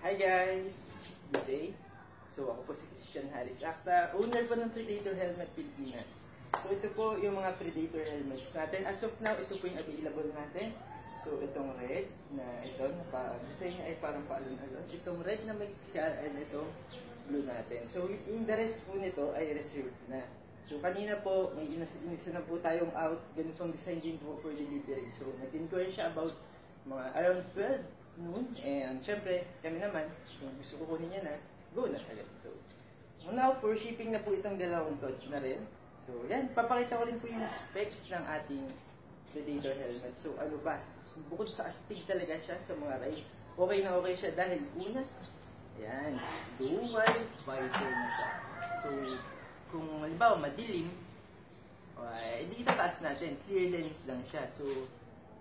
Hi guys! Good day. So ako po si Christian Harris Acta, owner po ng Predator Helmet Pilipinas. So ito po yung mga Predator helmets natin. As of now, ito po yung available natin. So itong red na ito, design niya ay parang paalon-alon. Itong red na may scar and itong blue natin. So yung the rest po nito ay reserved na. So kanina po, may inisa na po tayong out, ganitong design din po for delivery. So nag-inquire siya about mga around 12 noon. And syempre, kami naman, kung gusto ko kunin niya na, go na agad. So now for shipping na po itong dalawang tot na rin. So yan, papakita ko rin po yung specs ng ating Predator helmet. So ano ba, bukod sa astig talaga siya sa mga ride, okay na okay siya dahil una, yan, dual visor na siya. So kung halimbawa madilim, hindi itataas natin, clear lens lang siya. So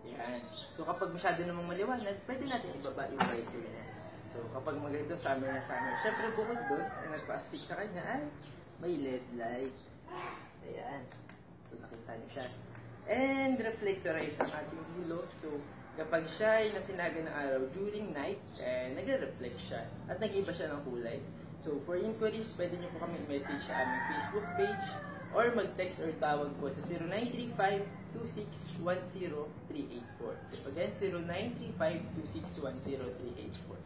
yan. So kapag masyado namang maliwanag, pwede natin ibaba yung visor niya. So kapag maganda summer na summer, syempre bukod doon, ang nagpa-stick sa kanya ay may LED light. Ayan. So nakita niyo siya. And reflectorize ang ating ulo. So kapag siya ay nasinaga ng araw during night, nagre-reflect siya at nag-iba siya ng kulay. So for inquiries, pwede niyo po kami i-message sa aming Facebook page or mag-text or tawag po sa 0935-2610-384. So again, 0935-2610-384.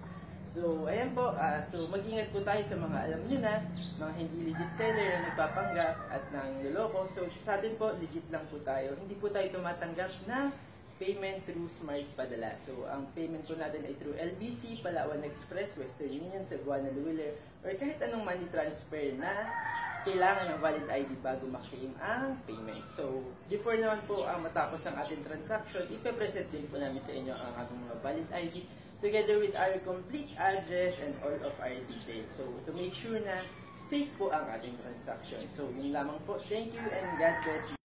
So ayan po, so mag-ingat po tayo sa mga alam nyo na, mga hindi legit seller na nagpapanggap at nang loloko. So sa atin po, legit lang po tayo. Hindi po tayo tumatanggap ng payment through smart padala. So ang payment po natin ay through LBC, Palawan Express, Western Union, Cebuana Luwiller, or kahit anong money transfer na kailangan ng valid ID bago maklaim ang payment. So, before naman po ang matapos ang ating transaction, ipe-present din po namin sa inyo ang ating mga valid ID together with our complete address and all of our details. So, to make sure na safe po ang ating transaction. So, yun lamang po. Thank you and God bless you.